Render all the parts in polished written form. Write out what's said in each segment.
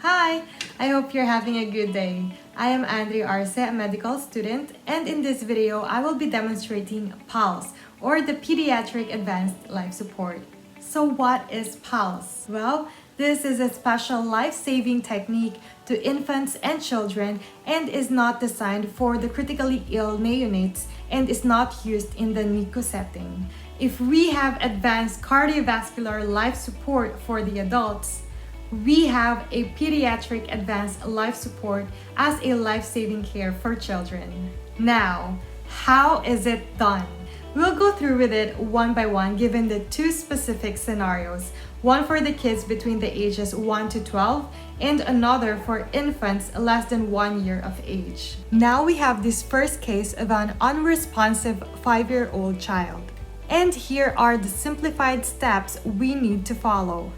Hi! I hope you're having a good day. I am Andrea Arce, a medical student, and in this video, I will be demonstrating PALS, or the Pediatric Advanced Life Support. So what is PALS? Well, this is a special life-saving technique to infants and children and is not designed for the critically ill neonates and is not used in the NICU setting. If we have advanced cardiovascular life support for the adults, we have a pediatric advanced life support as a life-saving care for children. Now, how is it done? We'll go through with it one by one given the two specific scenarios, one for the kids between the ages 1 to 12 and another for infants less than 1 year of age. Now we have this first case of an unresponsive 5-year-old child. And here are the simplified steps we need to follow.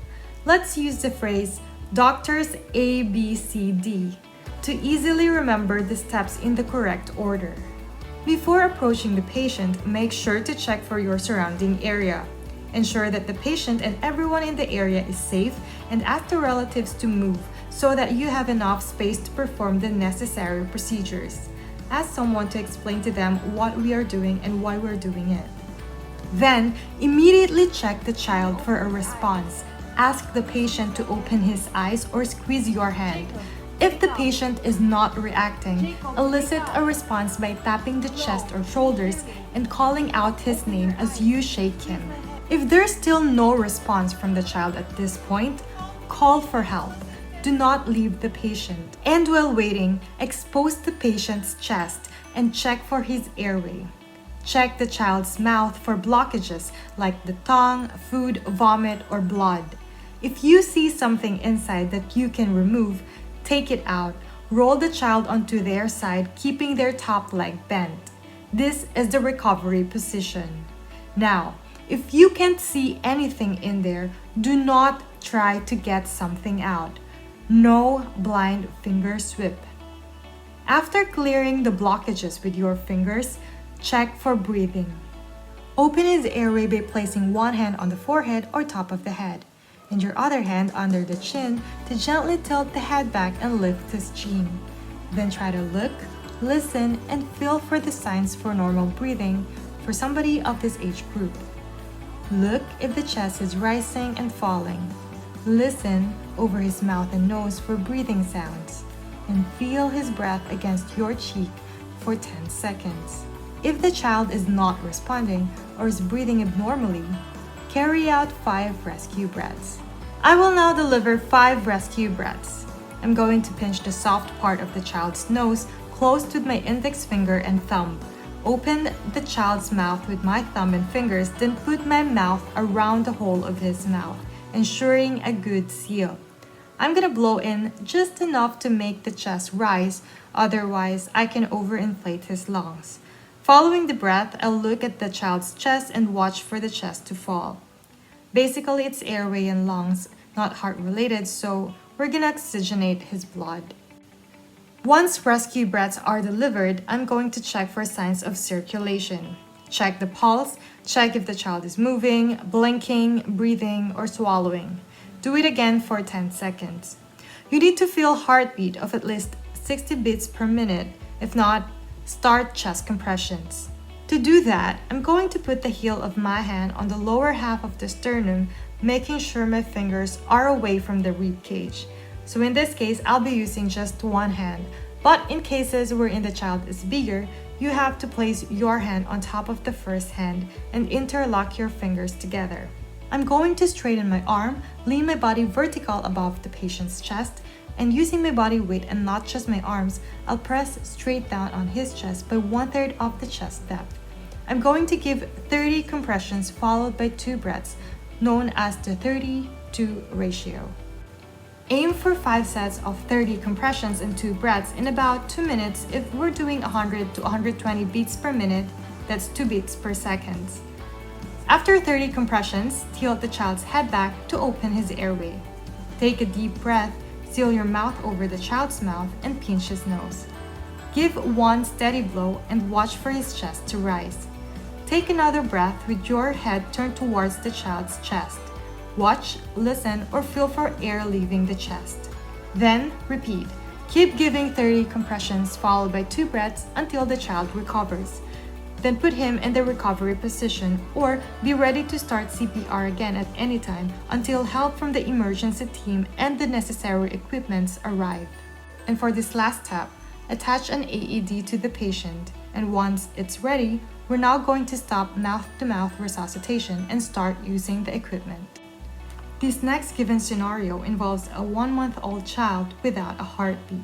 Let's use the phrase doctors A, B, C, D to easily remember the steps in the correct order. Before approaching the patient, make sure to check for your surrounding area. Ensure that the patient and everyone in the area is safe and ask the relatives to move so that you have enough space to perform the necessary procedures. Ask someone to explain to them what we are doing and why we're doing it. Then, immediately check the child for a response. Ask the patient to open his eyes or squeeze your hand. If the patient is not reacting, elicit a response by tapping the chest or shoulders and calling out his name as you shake him. If there's still no response from the child at this point, call for help. Do not leave the patient. And while waiting, expose the patient's chest and check for his airway. Check the child's mouth for blockages like the tongue, food, vomit, or blood. If you see something inside that you can remove, take it out. Roll the child onto their side, keeping their top leg bent. This is the recovery position. Now, if you can't see anything in there, do not try to get something out. No blind finger sweep. After clearing the blockages with your fingers, check for breathing. Open his airway by placing one hand on the forehead or top of the head, and your other hand under the chin to gently tilt the head back and lift his chin. Then try to look, listen, and feel for the signs for normal breathing for somebody of this age group. Look if the chest is rising and falling. Listen over his mouth and nose for breathing sounds, and feel his breath against your cheek for 10 seconds. If the child is not responding or is breathing abnormally, carry out 5 rescue breaths. I will now deliver 5 rescue breaths. I'm going to pinch the soft part of the child's nose close to my index finger and thumb. Open the child's mouth with my thumb and fingers, then put my mouth around the hole of his mouth, ensuring a good seal. I'm gonna blow in just enough to make the chest rise, otherwise I can overinflate his lungs. Following the breath, I'll look at the child's chest and watch for the chest to fall. Basically, it's airway and lungs, not heart related, so we're gonna oxygenate his blood. Once rescue breaths are delivered, I'm going to check for signs of circulation. Check the pulse, check if the child is moving, blinking, breathing, or swallowing. Do it again for 10 seconds. You need to feel heartbeat of at least 60 beats per minute. If not, start chest compressions. To do that, I'm going to put the heel of my hand on the lower half of the sternum, making sure my fingers are away from the rib cage. So in this case, I'll be using just one hand, but in cases wherein the child is bigger, you have to place your hand on top of the first hand and interlock your fingers together. I'm going to straighten my arm, lean my body vertical above the patient's chest, and using my body weight and not just my arms, I'll press straight down on his chest by 1/3 of the chest depth. I'm going to give 30 compressions followed by 2 breaths, known as the 30-2 ratio. Aim for 5 sets of 30 compressions and 2 breaths in about 2 minutes. If we're doing 100 to 120 beats per minute, that's 2 beats per second. After 30 compressions, tilt the child's head back to open his airway. Take a deep breath, seal your mouth over the child's mouth, and pinch his nose. Give 1 steady blow and watch for his chest to rise. Take another breath with your head turned towards the child's chest. Watch, listen, or feel for air leaving the chest. Then repeat. Keep giving 30 compressions followed by 2 breaths until the child recovers. Then put him in the recovery position or be ready to start CPR again at any time until help from the emergency team and the necessary equipments arrive. And for this last step, attach an AED to the patient, and once it's ready, we're now going to stop mouth-to-mouth resuscitation and start using the equipment. This next given scenario involves a 1-month-old child without a heartbeat.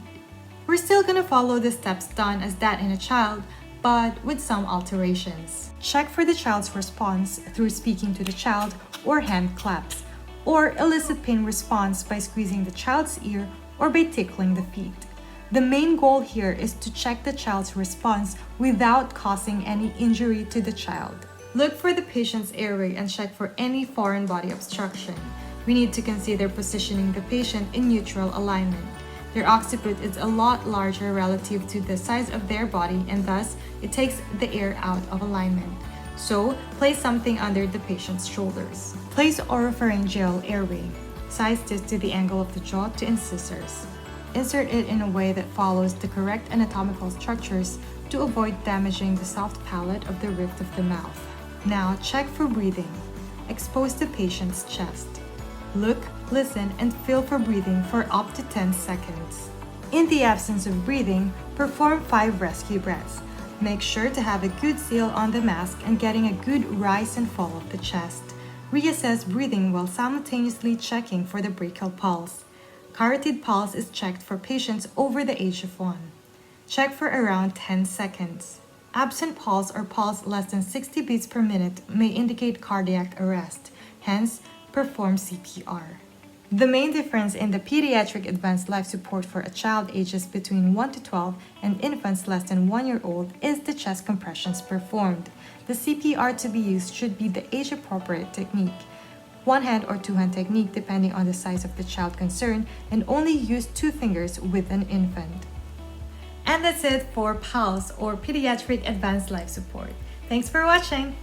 We're still gonna follow the steps done as that in a child, but with some alterations. Check for the child's response through speaking to the child or hand claps, or elicit pain response by squeezing the child's ear or by tickling the feet. The main goal here is to check the child's response without causing any injury to the child. Look for the patient's airway and check for any foreign body obstruction. We need to consider positioning the patient in neutral alignment. Their occiput is a lot larger relative to the size of their body, and thus it takes the air out of alignment. So, place something under the patient's shoulders. Place oropharyngeal airway. Size this to the angle of the jaw to incisors. Insert it in a way that follows the correct anatomical structures to avoid damaging the soft palate of the rift of the mouth. Now, check for breathing. Expose the patient's chest. Look, listen, and feel for breathing for up to 10 seconds. In the absence of breathing, perform 5 rescue breaths. Make sure to have a good seal on the mask and getting a good rise and fall of the chest. Reassess breathing while simultaneously checking for the brachial pulse. Carotid pulse is checked for patients over the age of 1. Check for around 10 seconds. Absent pulse or pulse less than 60 beats per minute may indicate cardiac arrest, hence perform CPR. The main difference in the pediatric advanced life support for a child ages between 1 to 12 and infants less than 1 year old is the chest compressions performed. The CPR to be used should be the age-appropriate technique. 1-hand or 2-hand technique depending on the size of the child concerned, and only use 2 fingers with an infant. And that's it for PALS or Pediatric Advanced Life Support. Thanks for watching!